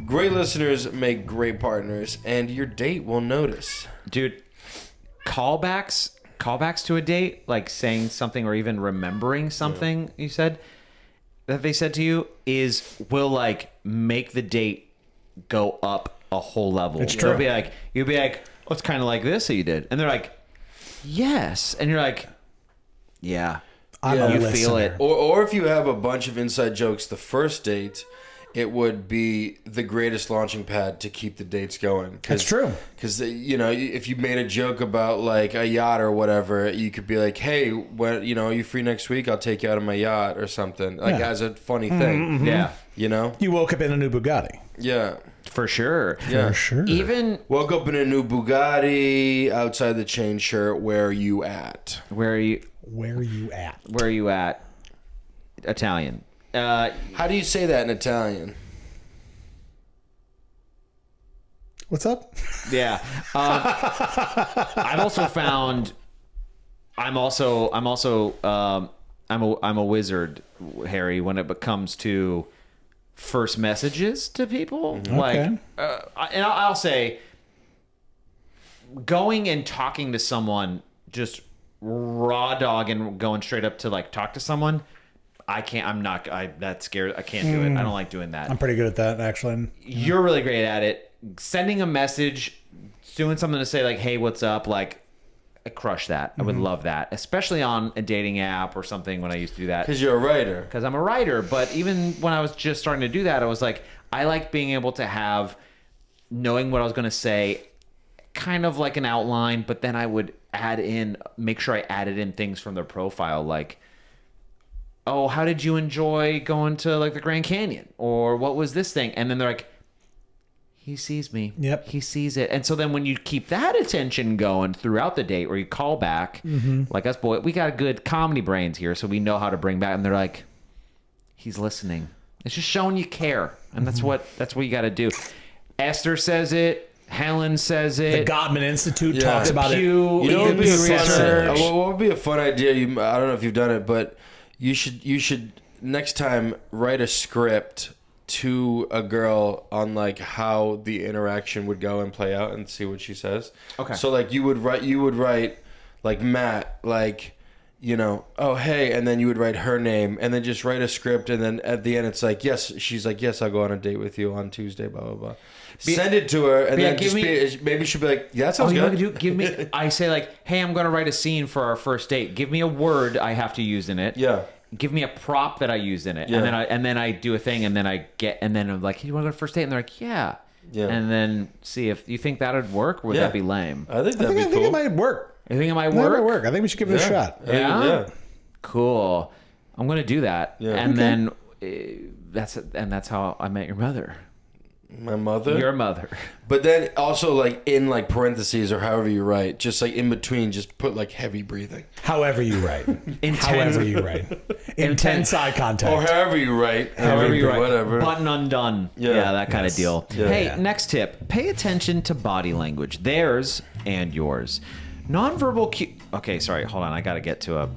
Great listeners make great partners, and your date will notice. Dude, callbacks to a date, like saying something or even remembering something you said that they said to you, will like make the date go up a whole level. It's true. You'll be like, oh, it's kind of like this that you did, and they're like, yes, and you're like, yeah, I'm a you listener. feel it. Or if you have a bunch of inside jokes the first date, it would be the greatest launching pad to keep the dates going. That's true. Because, if you made a joke about, like, a yacht or whatever, you could be like, hey, when, are you free next week? I'll take you out on my yacht or something. Like, Yeah. as a funny thing. Yeah, You woke up in a new Bugatti. Yeah. for sure. Yeah. For sure. Even Woke up in a new Bugatti outside the chain shirt. Where you at? where are you Where you at? Italian. How do you say that in Italian? What's up? Yeah. I've also found I'm a wizard, Harry, when it comes to first messages to people. Like, Okay. and I'll say, going and talking to someone, just raw dog and going straight up to like talk to someone, I can't. I'm not. That's scared. I can't do it. I don't like doing that. I'm pretty good at that, actually. You're really great at it. Sending a message, doing something to say like, "Hey, what's up?" Like, I crush that. I would love that, especially on a dating app or something. When I used to do that, Because you're a writer. because I'm a writer. But even when I was just starting to do that, I was like, I like being able to have knowing what I was going to say, kind of like an outline. But then I would make sure I added in things from their profile, like, oh, how did you enjoy going to like the Grand Canyon? Or what was this thing? And then they're like, he sees me. Yep. He sees it. And so then when you keep that attention going throughout the date, or you call back, like us, boy, we got good comedy brains here, so we know how to bring back. And they're like, he's listening. It's just showing you care. And that's what you got to do. Esther says it. Helen says it. The Gottman Institute Yeah. talks The about it. You know what would be a fun, Research. what would be a fun idea? I don't know if you've done it, but you should next time write a script to a girl on like how the interaction would go and play out and see what she says. Okay. So like you would write like Matt, like, you know, oh hey, and then you would write her name and then just write a script, and then at the end it's like, yes, she's like, yes, I'll go on a date with you on Tuesday, blah blah blah. Send it to her, and then maybe she'll be like, yeah, that sounds you know what I good. could do? Give me. I say like, hey, I'm going to write a scene for our first date. Give me a word I have to use in it. Yeah. Give me a prop that I use in it, Yeah. and then I do a thing, and then I'm like, hey, you want to go to first date? And they're like, yeah. Yeah. And then see if you think that would work. Or would Yeah. that be lame? I think I that'd think be cool. it might work. You think it might It might work? work. I think we should give it a shot. Yeah? Cool. I'm gonna do that. Yeah. And then that's how I met your mother. My mother. Your mother. But then also like in like parentheses or however you write, just like in between, just put like heavy breathing. However you write. Intense. However you write. Intense eye contact. Or however you write. However you write. Whatever. Button undone. Yeah. That kind of deal. Yeah. Hey, Yeah. next tip. Pay attention to body language. Theirs and yours. Nonverbal cue. Okay, sorry. Hold on. I got to get to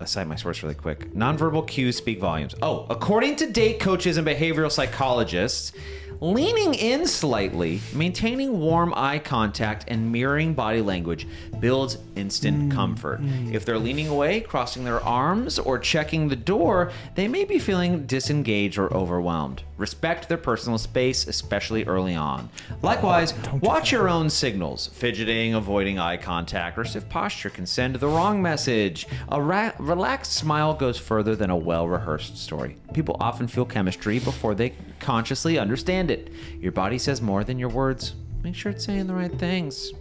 cite my source really quick. Nonverbal cues speak volumes. Oh, according to date coaches and behavioral psychologists, leaning in slightly, maintaining warm eye contact, and mirroring body language builds instant comfort. If they're leaning away, crossing their arms, or checking the door, they may be feeling disengaged or overwhelmed. Respect their personal space, especially early on. Likewise, watch your own signals. Fidgeting, avoiding eye contact, or stiff posture can send the wrong message. A relaxed smile goes further than a well-rehearsed story. People often feel chemistry before they consciously understand it. Your body says more than your words. Make sure it's saying the right things.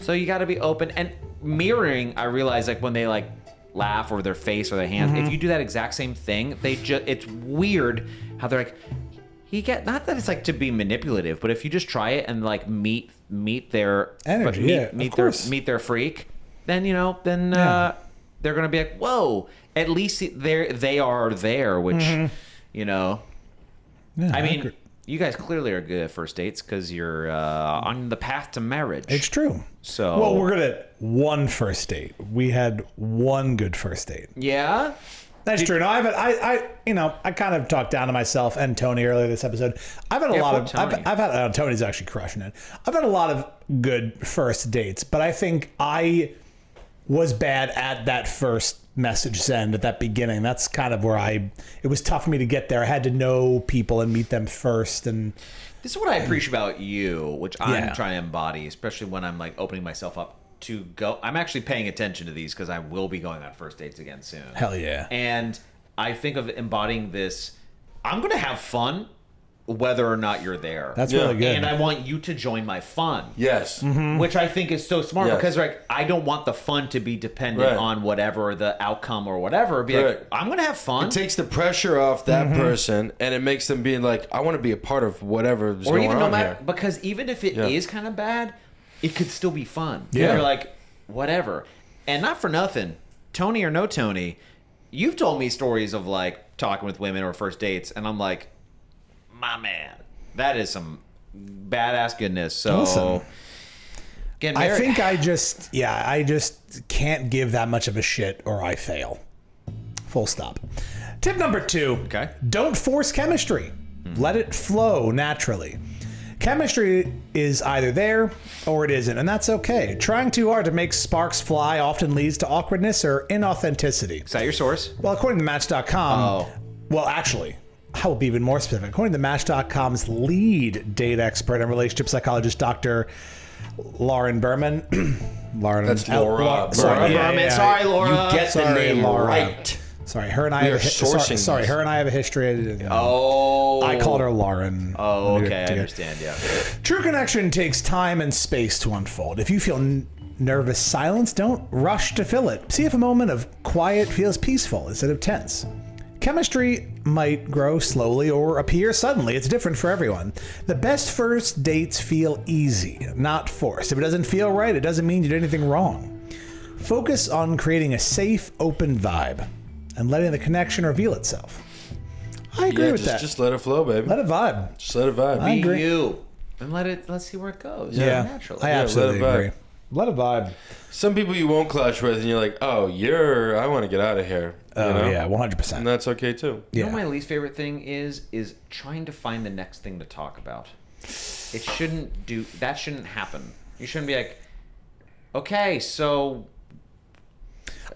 So you got to be open. And mirroring, I realize, like when they like laugh or their face or their hands, if you do that exact same thing, it's weird how they're like, not that it's like to be manipulative, but if you just try it and like meet their energy, meet their freak, then they're gonna be like, whoa, at least they are there, which Yeah, I mean, agree. you guys clearly are good at first dates because you're on the path to marriage. It's true. So Well, we're good at one first date. We had one good first date. yeah. That's true. No, I kind of talked down to myself and Tony earlier this episode. I've had a lot of. Tony. I've had Tony's actually crushing it. I've had a lot of good first dates, but I think I was bad at that first message send at that beginning. That's kind of where it was tough for me to get there. I had to know people and meet them first. And This is what I appreciate about you, which I'm Yeah. trying to embody, especially when I'm like opening myself up to go. I'm actually paying attention to these because I will be going on first dates again soon. hell yeah. And I think of embodying this. I'm going to have fun whether or not you're there. That's really good. And I want you to join my fun. Yes. Which I think is so smart Yes. because like I don't want the fun to be dependent Right. on whatever the outcome or whatever. Be like, Right. I'm going to have fun. It takes the pressure off that person, and it makes them be like, I want to be a part of whatever's or going even on no matter here. because even if it is kind of bad, it could still be fun. Yeah. You're like, whatever. And not for nothing, Tony or no Tony, you've told me stories of like talking with women or first dates, and I'm like, my man, that is some badass goodness. So Listen, getting I married. think I just can't give that much of a shit or I fail. Full stop. Tip number 2. Okay. Don't force chemistry. Let it flow naturally. Chemistry is either there or it isn't, and that's okay. Trying too hard to make sparks fly often leads to awkwardness or inauthenticity. Is that your source? Well, according to Match.com, well, actually, I will be even more specific. According to Match.com's lead date expert and relationship psychologist, Dr. Lauren Berman. Lauren, That's Laura. Sorry, Berman. Sorry, Laura. You get the Sorry, name Laura. right. Sorry, her and I. We are sourcing sorry, this. her and I have a history. Oh. I called her Lauren. Oh, okay. I understand. Yeah. True connection takes time and space to unfold. If you feel nervous silence, don't rush to fill it. See if a moment of quiet feels peaceful instead of tense. Chemistry might grow slowly or appear suddenly. It's different for everyone. The best first dates feel easy, not forced. If it doesn't feel right, it doesn't mean you did anything wrong. Focus on creating a safe, open vibe and letting the connection reveal itself. I agree with that. Just let it flow, baby. Let it vibe. Just let it vibe. I agree. Be you. And let's see where it goes. Yeah, Naturally. I absolutely let it vibe. agree. Let it vibe. Some people you won't clash with, and you're like, oh, I want to get out of here. Oh, you know? yeah, And 100%. that's okay, too. You know Yeah. what my least favorite thing is trying to find the next thing to talk about. That shouldn't happen. You shouldn't be like, okay, so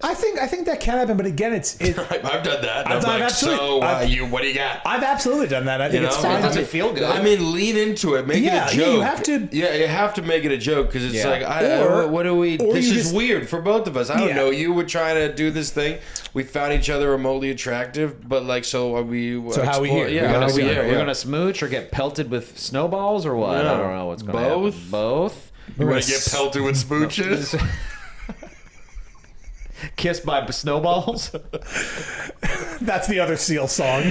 I think that can happen, but again, it's. I've done that. I've I'm like, absolutely- so I've- what do you got? I've absolutely done that. I think You it's know? fine. it doesn't feel good. I mean, lean into it. Make Yeah, it a yeah, joke. you have to- Yeah, you have to make it a joke because it's Yeah. like, what do we? or This you is just- weird for both of us. I don't Yeah. know you. We're trying to do this thing. We found each other remotely attractive, but like, so are we? So how we here? Yeah, We how gotta we see. here? we're Yeah. gonna smooch or get pelted with snowballs or what? Yeah. I don't know what's gonna happen. Both? Both. You want to get pelted with smooches? Kissed by snowballs. That's the other Seal song.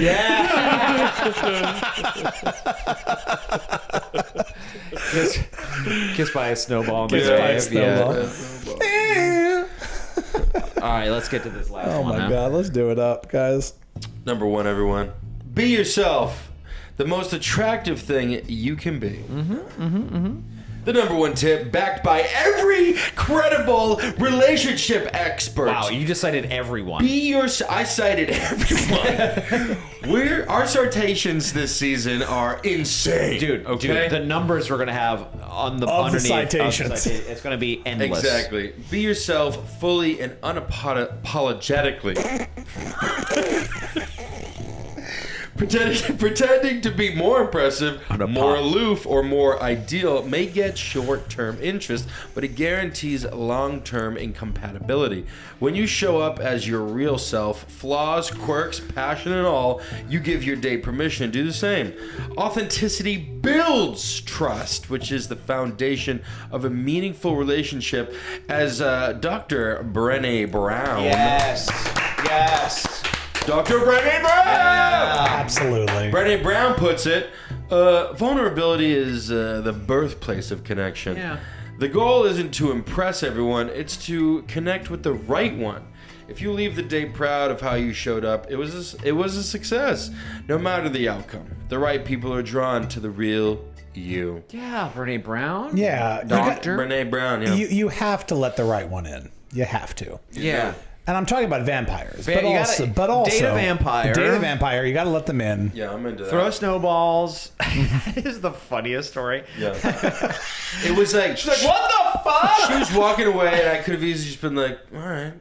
Kissed by a snowball. in the Kissed by a grave. snowball. Yeah. All right, let's get to this last Oh one. my huh? God, let's do it up, guys. Number one, everyone. Be yourself. The most attractive thing you can be. The number one tip, backed by every credible relationship expert. Wow, you just cited everyone. Be yourself. I cited everyone. Our citations this season are insane, Dude, the numbers we're gonna have on the Of the underneath citations. it's gonna be endless. Exactly. Be yourself fully and unapologetically. Pretending to be more impressive, more aloof, or more ideal may get short-term interest, but it guarantees long-term incompatibility. When you show up as your real self, flaws, quirks, passion, and all, you give your date permission to do the same. Authenticity builds trust, which is the foundation of a meaningful relationship, as Dr. Brené Brown. Yes. Dr. Brené Brown! Absolutely. Brené Brown puts it, vulnerability is the birthplace of connection. Yeah. The goal isn't to impress everyone, it's to connect with the right one. If you leave the date proud of how you showed up, it was a success, no matter the outcome. The right people are drawn to the real you. Yeah, Brené Brown. Yeah. Doctor. Brené Brown, yeah. You have to let the right one in. You have to. Yeah. And I'm talking about vampires, You but gotta also date a vampire. Date a vampire. You got to let them in. Yeah, I'm into that. Throw snowballs. That is the funniest story. Yeah. It was like, she's like, What the fuck? She was walking away, and I could have easily just been like, all right,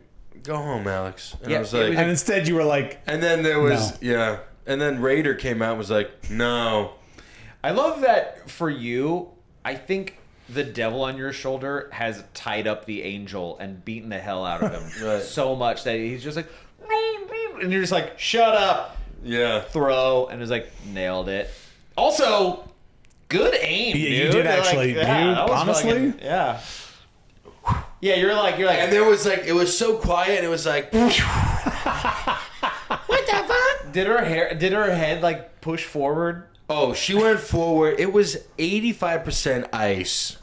go home, Alex. And Yeah, I was it like, was And instead, you were like, and then there was, yeah. And then Raider came out and was like, no. I love that for you. I think the devil on your shoulder has tied up the angel and beaten the hell out of him Right. so much that he's just like, and you're just like, shut up, Yeah. throw, and it's like, nailed it. Also, good aim, You dude. did Like, actually, yeah, dude, that was honestly? fucking- yeah. Yeah, you're like, And there was like, it was so quiet, and it was like, what the fuck? did her head like push forward? Oh, she went forward. It was 85% ice.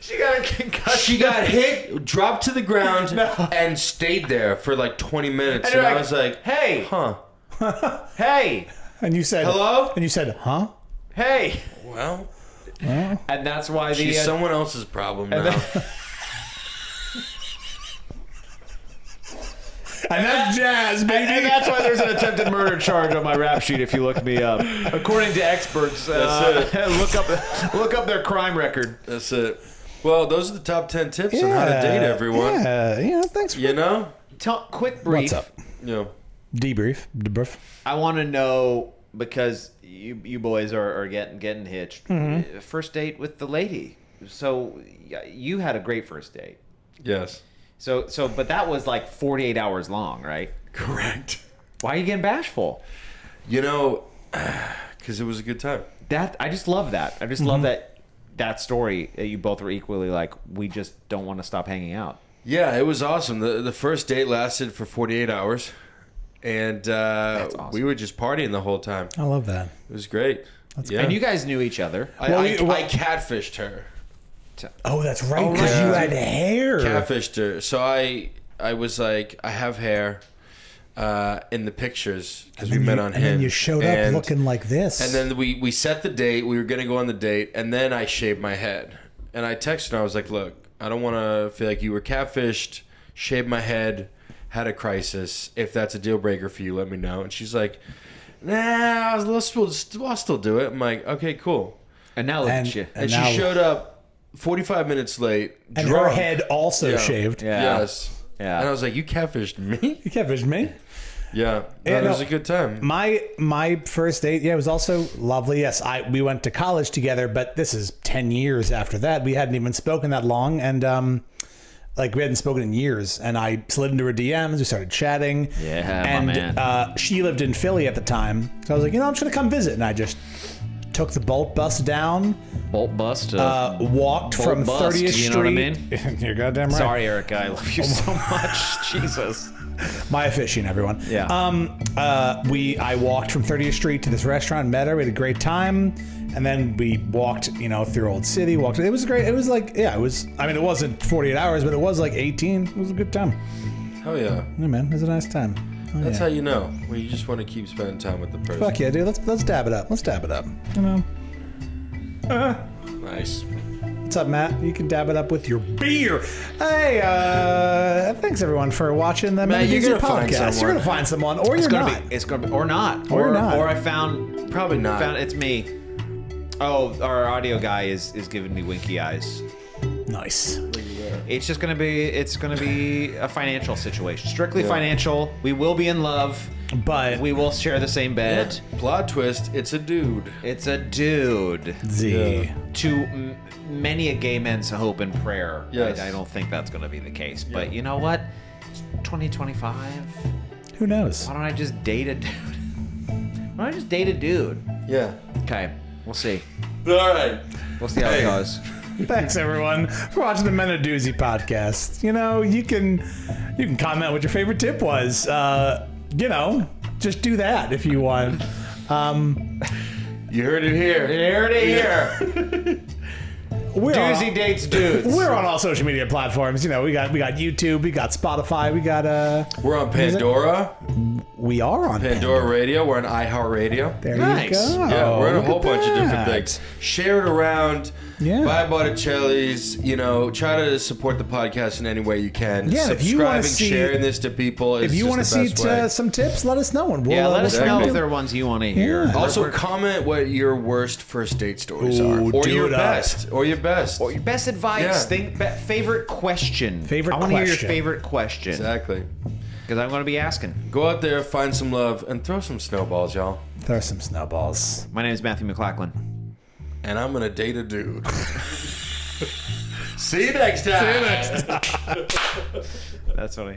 She got a concussion. She got hit, dropped to the ground, and stayed there for like 20 minutes. you're And I like, was like, hey, huh. hey, and you said, Hello? And you said, huh? hey. Well, And that's why the she's someone else's problem now. And that's jazz, baby. And that's why there's an attempted murder charge on my rap sheet if you look me up. According to experts, look up their crime record. That's it. Well, those are the top 10 tips on how to date everyone. Yeah, thanks for... You know? Quick brief. What's up? You know. Debrief. I want to know, because you boys are getting hitched. Mm-hmm. First date with the lady. So you had a great first date. Yes. So, but that was like 48 hours long, right? Correct. Why are you getting bashful? You know, because it was a good time. I just love that. I just love that story that you both were equally like, we just don't want to stop hanging out. Yeah, it was awesome. The first date lasted for 48 hours. And That's awesome. we were just partying the whole time. I love that. It was great. Yeah. And you guys knew each other. I catfished her. Oh, that's right, because you had hair. Catfished her. So I was like, I have hair in the pictures because we met on Hinge. And then you showed up looking like this. And then we set the date. We were going to go on the date. And then I shaved my head. And I texted her. I was like, look, I don't want to feel like you were catfished. Shaved my head. Had a crisis. If that's a deal breaker for you, let me know. And she's like, nah, I'll still do it. I'm like, okay, cool. And now look at you. And she showed up 45 minutes late. And drunk. her head also shaved. Yeah. Yes. Yeah. And I was like, you catfished me? You catfished me? Yeah. Yeah, It was a good time. My first date, it was also lovely. Yes, we went to college together, but this is 10 years after that. We hadn't even spoken that long, and we hadn't spoken in years. And I slid into her DMs. We started chatting. Yeah, and, my man. She lived in Philly at the time, so I was like, I'm just gonna come visit, and I just took the Bolt bus down. Bolt bust. Walked from bust, 30th Street. you know what I mean? You're goddamn right. Sorry, Erica. I love you so much. Jesus. My fishing, everyone. Yeah. I walked from 30th Street to this restaurant, met her, we had a great time, and then we walked, through Old City. It was great. It was like, it was. I mean, it wasn't 48 hours, but it was like 18. It was a good time. Oh yeah. Yeah, man, it was a nice time. Oh, That's yeah. how you know when you just want to keep spending time with the person. Fuck yeah, dude. Let's dab it up. Let's dab it up. Nice. What's up, Matt? You can dab it up with your beer. Hey, thanks everyone for watching the Matt, you're Doozy gonna find podcast. You're someone. gonna find someone, or It's you're gonna not. be. It's gonna be. Or not. Or not. Or I found. Probably not. It's me. Oh, our audio guy is giving me winky eyes. Nice. It's just gonna be. It's gonna be a financial situation. Strictly financial. We will be in love. But We will share the same bed. Plot twist, it's a dude. It's a dude. Z. To many a gay man's hope and prayer. Yes. I don't think that's going to be the case. But you know what? It's 2025. Who knows? Why don't I just date a dude? Why don't I just date a dude? Yeah. Okay, we'll see. All right. We'll see how it goes. Thanks everyone for watching the Men of Doozy podcast. You can comment what your favorite tip was. Just do that if you want. You heard it here. Here it here. Doozy dates dudes. We're on all social media platforms. We got YouTube, we got Spotify, we got We're on Pandora. we are on Pandora Radio. We're on iHeartRadio. There Nice. you go. Yeah, we're in a Look whole at bunch of different that. things. Share it around. Yeah. Buy Botticelli's. Try to support the podcast in any way you can. Yeah, if you wanna Subscribing, see- sharing this to people is If you want to see some tips, let us know. And we'll, Yeah, let us know exactly. if there are ones you want to hear. Yeah. Also, comment what your worst first date stories are, Ooh, or do your it up. best, or your best. Or your best advice. Yeah. Favorite question. Favorite I want to hear your question. favorite question. Exactly. Because I'm going to be asking. Go out there, find some love, and throw some snowballs, y'all. Throw some snowballs. My name is Matthew McLachlan. And I'm gonna date a dude. See you next time. That's funny.